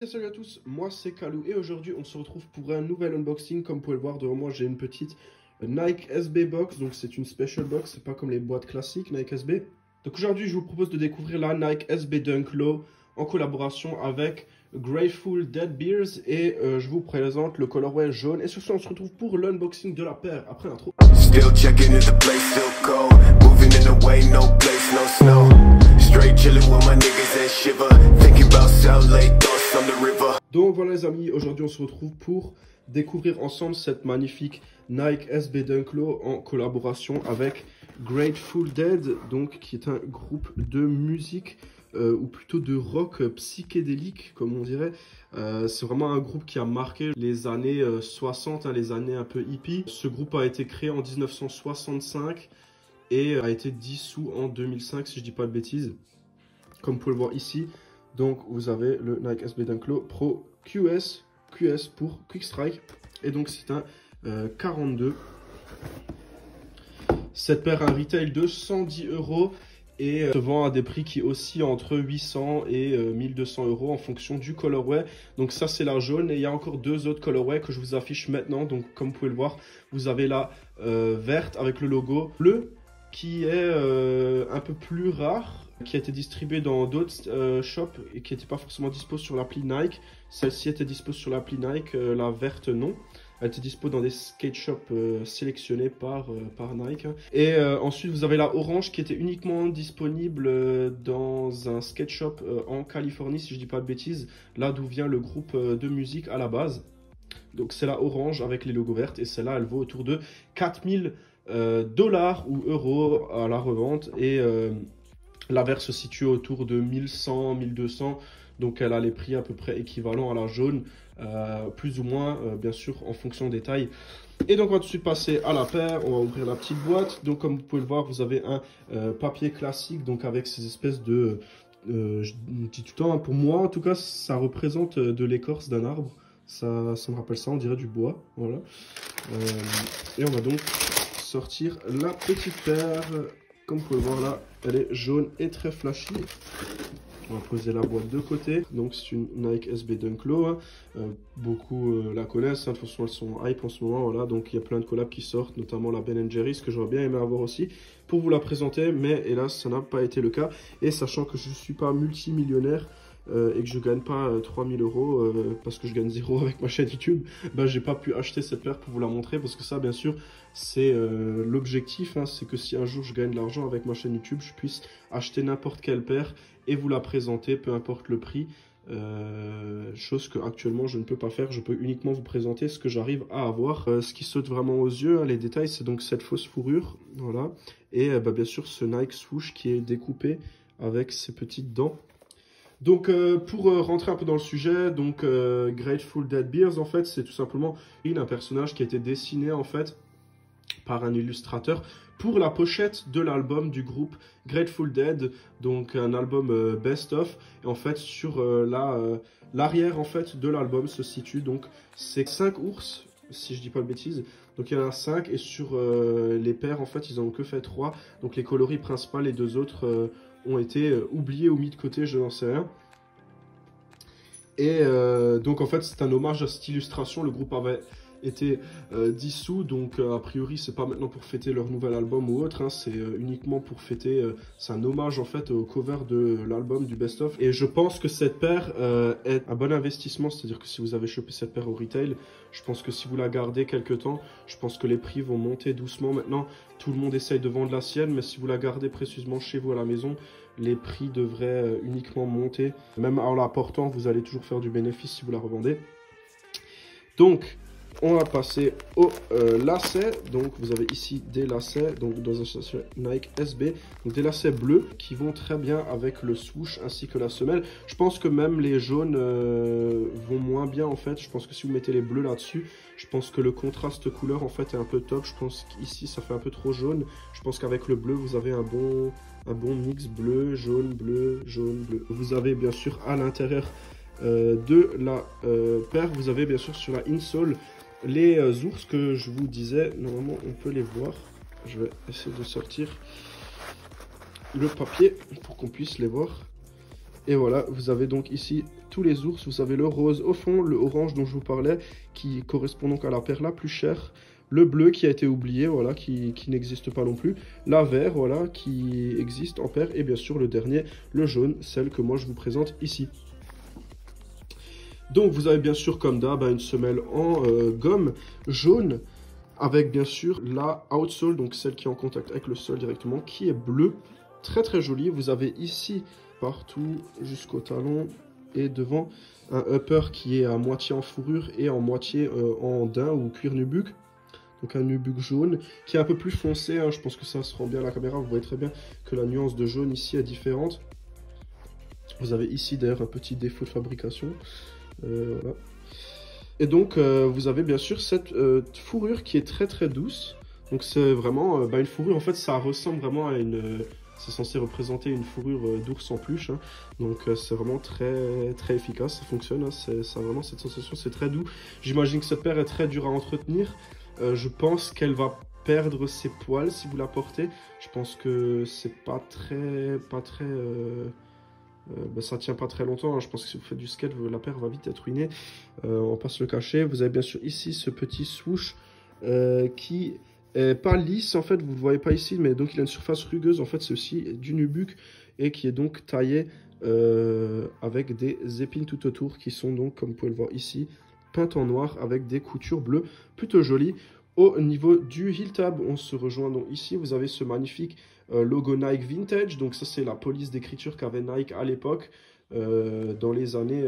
Salut à tous, moi c'est Kalou et aujourd'hui on se retrouve pour un nouvel unboxing. Comme vous pouvez le voir devant moi, j'ai une petite Nike SB box, donc c'est une special box, c'est pas comme les boîtes classiques Nike SB. Donc aujourd'hui je vous propose de découvrir la Nike SB Dunk Low en collaboration avec Grateful Dead Beers et je vous présente le colorway jaune. Et sur ce on se retrouve pour l'unboxing de la paire après l'intro. Still checking if the place still cold. Moving in the way, no place, no snow. Straight chilling with my niggas and shiver. Thinking about South Lake, thoughts on the river. Donc voilà les amis, aujourd'hui on se retrouve pour découvrir ensemble cette magnifique Nike SB Dunk Low en collaboration avec Grateful Dead, donc qui est un groupe de musique ou plutôt de rock psychédélique comme on dirait. C'est vraiment un groupe qui a marqué les années 60, les années un peu hippie. Ce groupe a été créé en 1965 et a été dissous en 2005 si je dis pas de bêtises, comme vous pouvez le voir ici. Donc vous avez le Nike SB Dunk Low Pro QS pour Quick Strike, et donc c'est un 42. Cette paire a un retail de 110 € et se vend à des prix qui oscillent entre 800 et 1200 € en fonction du colorway. Donc ça c'est la jaune, et il y a encore deux autres colorways que je vous affiche maintenant. Donc comme vous pouvez le voir, vous avez la verte avec le logo bleu qui est un peu plus rare, qui a été distribuée dans d'autres shops et qui n'était pas forcément dispo sur l'appli Nike. Celle-ci était dispo sur l'appli Nike, la verte non. Elle était dispo dans des skate shops sélectionnés par Nike. Et ensuite vous avez la orange qui était uniquement disponible dans un skate shop en Californie si je dis pas de bêtises, là d'où vient le groupe de musique à la base. Donc c'est la orange avec les logos verts, et celle-là elle vaut autour de 4000 dollars ou euros à la revente, et la verte se situe autour de 1100, 1200, donc elle a les prix à peu près équivalents à la jaune, plus ou moins, bien sûr, en fonction des tailles. Et donc on va tout de suite passer à la paire, on va ouvrir la petite boîte. Donc comme vous pouvez le voir, vous avez un papier classique, donc avec ces espèces de... je dis tout le temps, hein, pour moi en tout cas, ça représente de l'écorce d'un arbre. Ça me rappelle ça, on dirait du bois, voilà. Et on va donc sortir la petite paire. Comme vous pouvez le voir là, elle est jaune et très flashy. On va poser la boîte de côté. Donc c'est une Nike SB Dunk Low, hein. Beaucoup la connaissent, hein. De toute façon elles sont hype en ce moment, voilà. Donc il y a plein de collabs qui sortent, notamment la Ben & Jerry's que j'aurais bien aimé avoir aussi pour vous la présenter, mais hélas ça n'a pas été le cas. Et sachant que je ne suis pas multimillionnaire et que je gagne pas 3000 € parce que je gagne 0 avec ma chaîne YouTube, bah j'ai pas pu acheter cette paire pour vous la montrer, parce que ça bien sûr c'est l'objectif, hein, c'est que si un jour je gagne de l'argent avec ma chaîne YouTube, je puisse acheter n'importe quelle paire et vous la présenter, peu importe le prix. Chose que actuellement je ne peux pas faire. Je peux uniquement vous présenter ce que j'arrive à avoir. Ce qui saute vraiment aux yeux, hein, les détails, c'est donc cette fausse fourrure, voilà, et bien sûr ce Nike swoosh qui est découpé avec ces petites dents. Donc pour rentrer un peu dans le sujet, donc Grateful Dead Beers, en fait c'est tout simplement un personnage qui a été dessiné en fait par un illustrateur pour la pochette de l'album du groupe Grateful Dead, donc un album best of. Et en fait sur l'arrière en fait de l'album se situe donc ces 5 ours, si je dis pas de bêtises. Donc il y en a 5, et sur les paires en fait ils en ont que fait 3. Donc les coloris principaux, les deux autres ont été oubliés ou mis de côté, je n'en sais rien. Et donc en fait c'est un hommage à cette illustration. Le groupe avait été dissous, donc a priori c'est pas maintenant pour fêter leur nouvel album ou autre, hein, c'est uniquement pour fêter, c'est un hommage en fait au cover de l'album du best of. Et je pense que cette paire est un bon investissement, c'est à dire que si vous avez chopé cette paire au retail, je pense que si vous la gardez quelques temps, je pense que les prix vont monter doucement. Maintenant tout le monde essaye de vendre la sienne, mais si vous la gardez précieusement chez vous à la maison, les prix devraient uniquement monter. Même en la portant, vous allez toujours faire du bénéfice si vous la revendez. Donc on va passer au lacet. Donc vous avez ici des lacets, donc dans un sachet Nike SB, donc des lacets bleus qui vont très bien avec le swoosh ainsi que la semelle. Je pense que même les jaunes vont moins bien en fait. Je pense que si vous mettez les bleus là-dessus, je pense que le contraste couleur en fait est un peu top. Je pense qu'ici ça fait un peu trop jaune. Je pense qu'avec le bleu vous avez un bon mix bleu, jaune, bleu, jaune, bleu. Vous avez bien sûr à l'intérieur de la paire, vous avez bien sûr sur la insole les ours que je vous disais. Normalement on peut les voir, je vais essayer de sortir le papier pour qu'on puisse les voir. Et voilà, vous avez donc ici tous les ours. Vous avez le rose au fond, le orange dont je vous parlais, qui correspond donc à la paire la plus chère. Le bleu qui a été oublié, voilà, qui n'existe pas non plus. La vert, voilà, qui existe en paire. Et bien sûr, le dernier, le jaune, celle que moi je vous présente ici. Donc, vous avez bien sûr, comme d'hab, une semelle en gomme jaune, avec bien sûr la outsole, donc celle qui est en contact avec le sol directement, qui est bleue. Très très jolie. Vous avez ici, partout, jusqu'au talon et devant, un upper qui est à moitié en fourrure et en moitié en daim ou cuir nubuck. Donc un nubuck jaune qui est un peu plus foncé, hein. Je pense que ça se rend bien à la caméra, vous voyez très bien que la nuance de jaune ici est différente. Vous avez ici d'ailleurs un petit défaut de fabrication. Voilà. Et donc vous avez bien sûr cette fourrure qui est très très douce. Donc c'est vraiment une fourrure, en fait ça ressemble vraiment à une... c'est censé représenter une fourrure d'ours en peluche, hein. Donc c'est vraiment très très efficace, ça fonctionne, hein. Ça a vraiment cette sensation, c'est très doux. J'imagine que cette paire est très dure à entretenir. Je pense qu'elle va perdre ses poils si vous la portez. Je pense que c'est pas très... ça tient pas très longtemps, hein. Je pense que si vous faites du skate, la paire va vite être ruinée. On va pas se le cacher. Vous avez bien sûr ici ce petit swoosh qui est pas lisse en fait, vous le voyez pas ici, mais donc il a une surface rugueuse. En fait, c'est aussi du nubuck et qui est donc taillé avec des épines tout autour qui sont donc, comme vous pouvez le voir ici, peintes en noir avec des coutures bleues plutôt jolies. Au niveau du heel tab, on se rejoint donc ici. Vous avez ce magnifique logo Nike Vintage. Donc ça, c'est la police d'écriture qu'avait Nike à l'époque, dans les années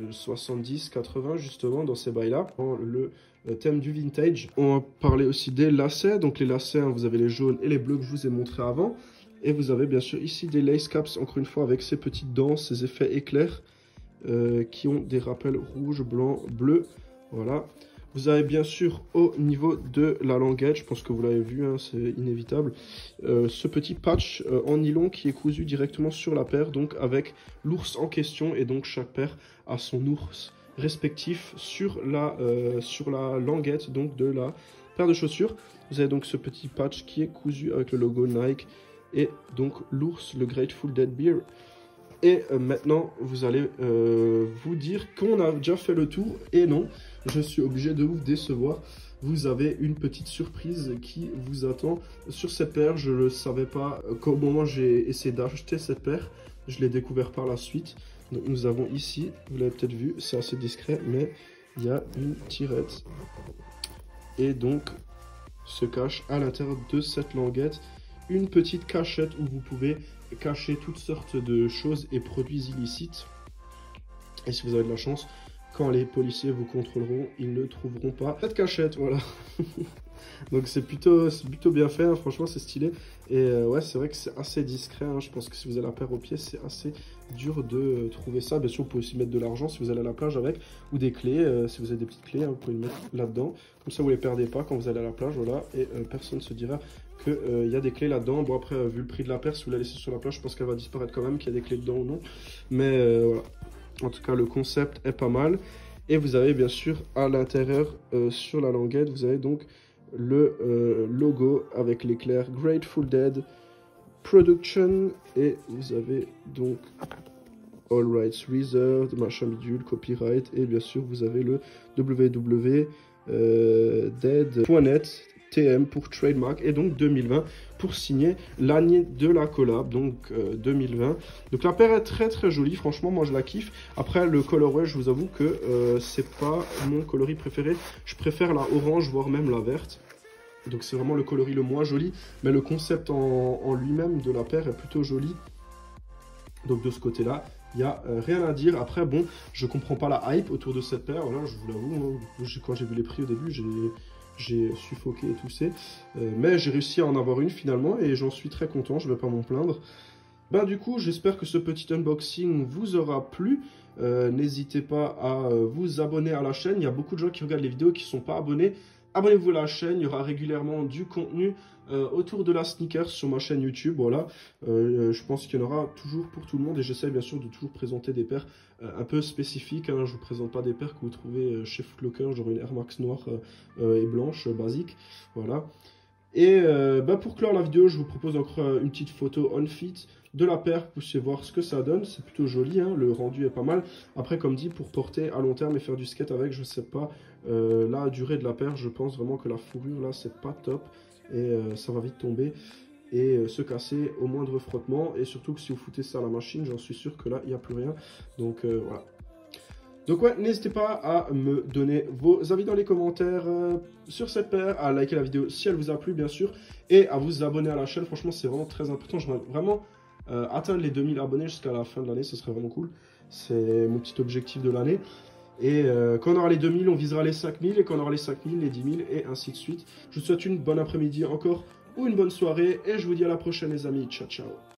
70-80, justement, dans ces bails-là. Le thème du vintage. On va parler aussi des lacets. Donc les lacets, hein, vous avez les jaunes et les bleus que je vous ai montré avant. Et vous avez bien sûr ici des lace caps, encore une fois, avec ces petites dents, ces effets éclairs, qui ont des rappels rouge, blanc, bleu. Voilà. Vous avez bien sûr au niveau de la languette, je pense que vous l'avez vu, hein, c'est inévitable, ce petit patch en nylon qui est cousu directement sur la paire, donc avec l'ours en question, et donc chaque paire a son ours respectif sur la languette donc de la paire de chaussures. Vous avez donc ce petit patch qui est cousu avec le logo Nike et donc l'ours, le Grateful Dead Bear. Et maintenant, vous allez vous dire qu'on a déjà fait le tour. Et non, je suis obligé de vous décevoir. Vous avez une petite surprise qui vous attend sur cette paire. Je ne le savais pas qu'au moment où j'ai essayé d'acheter cette paire. Je l'ai découvert par la suite. Donc nous avons ici, vous l'avez peut-être vu, c'est assez discret, mais il y a une tirette. Et donc, se cache à l'intérieur de cette languette une petite cachette où vous pouvez cacher toutes sortes de choses et produits illicites. Et si vous avez de la chance, quand les policiers vous contrôleront, ils ne trouveront pas cette cachette, voilà. Donc c'est plutôt bien fait, hein. Franchement c'est stylé. Et ouais, c'est vrai que c'est assez discret, hein. Je pense que si vous avez la paire au pied, c'est assez dur de trouver ça. Bien sûr, vous pouvez aussi mettre de l'argent si vous allez à la plage avec, ou des clés, si vous avez des petites clés, hein, vous pouvez les mettre là-dedans. Comme ça, vous ne les perdez pas quand vous allez à la plage, voilà. Et personne ne se dira qu'il y a des clés là-dedans. Bon, après, vu le prix de la paire, si vous la laissez sur la plage, je pense qu'elle va disparaître quand même, qu'il y a des clés dedans ou non. Mais voilà. En tout cas, le concept est pas mal. Et vous avez bien sûr à l'intérieur, sur la languette, vous avez donc le logo avec l'éclair Grateful Dead Production. Et vous avez donc All Rights Reserved, machin bidule, copyright. Et bien sûr, vous avez le www.dead.net TM pour trademark et donc 2020 pour signer l'année de la collab, donc 2020. Donc la paire est très très jolie, franchement moi je la kiffe. Après le colorway, je vous avoue que c'est pas mon coloris préféré, je préfère la orange voire même la verte. Donc c'est vraiment le coloris le moins joli, mais le concept en lui-même de la paire est plutôt joli. Donc de ce côté là, il n'y a rien à dire. Après bon, je comprends pas la hype autour de cette paire, voilà, je vous l'avoue, hein. Quand j'ai vu les prix au début, j'ai suffoqué et tout ça, mais j'ai réussi à en avoir une finalement et j'en suis très content, je ne vais pas m'en plaindre. Ben du coup, j'espère que ce petit unboxing vous aura plu. N'hésitez pas à vous abonner à la chaîne. Il y a beaucoup de gens qui regardent les vidéos et qui ne sont pas abonnés. Abonnez-vous à la chaîne, il y aura régulièrement du contenu autour de la sneaker sur ma chaîne YouTube. Voilà, je pense qu'il y en aura toujours pour tout le monde et j'essaie bien sûr de toujours présenter des paires un peu spécifiques, hein. Je ne vous présente pas des paires que vous trouvez chez Foot Locker, genre une Air Max noire et blanche basique. Voilà. Et pour clore la vidéo, je vous propose encore une petite photo on fit de la paire, vous puissiez voir ce que ça donne. C'est plutôt joli, hein, le rendu est pas mal. Après, comme dit, pour porter à long terme et faire du skate avec, je sais pas, la durée de la paire, je pense vraiment que la fourrure là, c'est pas top et ça va vite tomber et se casser au moindre frottement. Et surtout que si vous foutez ça à la machine, j'en suis sûr que là, il n'y a plus rien. Donc voilà. Donc ouais, n'hésitez pas à me donner vos avis dans les commentaires sur cette paire, à liker la vidéo si elle vous a plu bien sûr, et à vous abonner à la chaîne. Franchement, c'est vraiment très important. Je vais vraiment atteindre les 2000 abonnés jusqu'à la fin de l'année, ce serait vraiment cool. C'est mon petit objectif de l'année. Et quand on aura les 2000, on visera les 5000, et quand on aura les 5000, les 10 000, et ainsi de suite. Je vous souhaite une bonne après-midi encore, ou une bonne soirée, et je vous dis à la prochaine les amis. Ciao, ciao.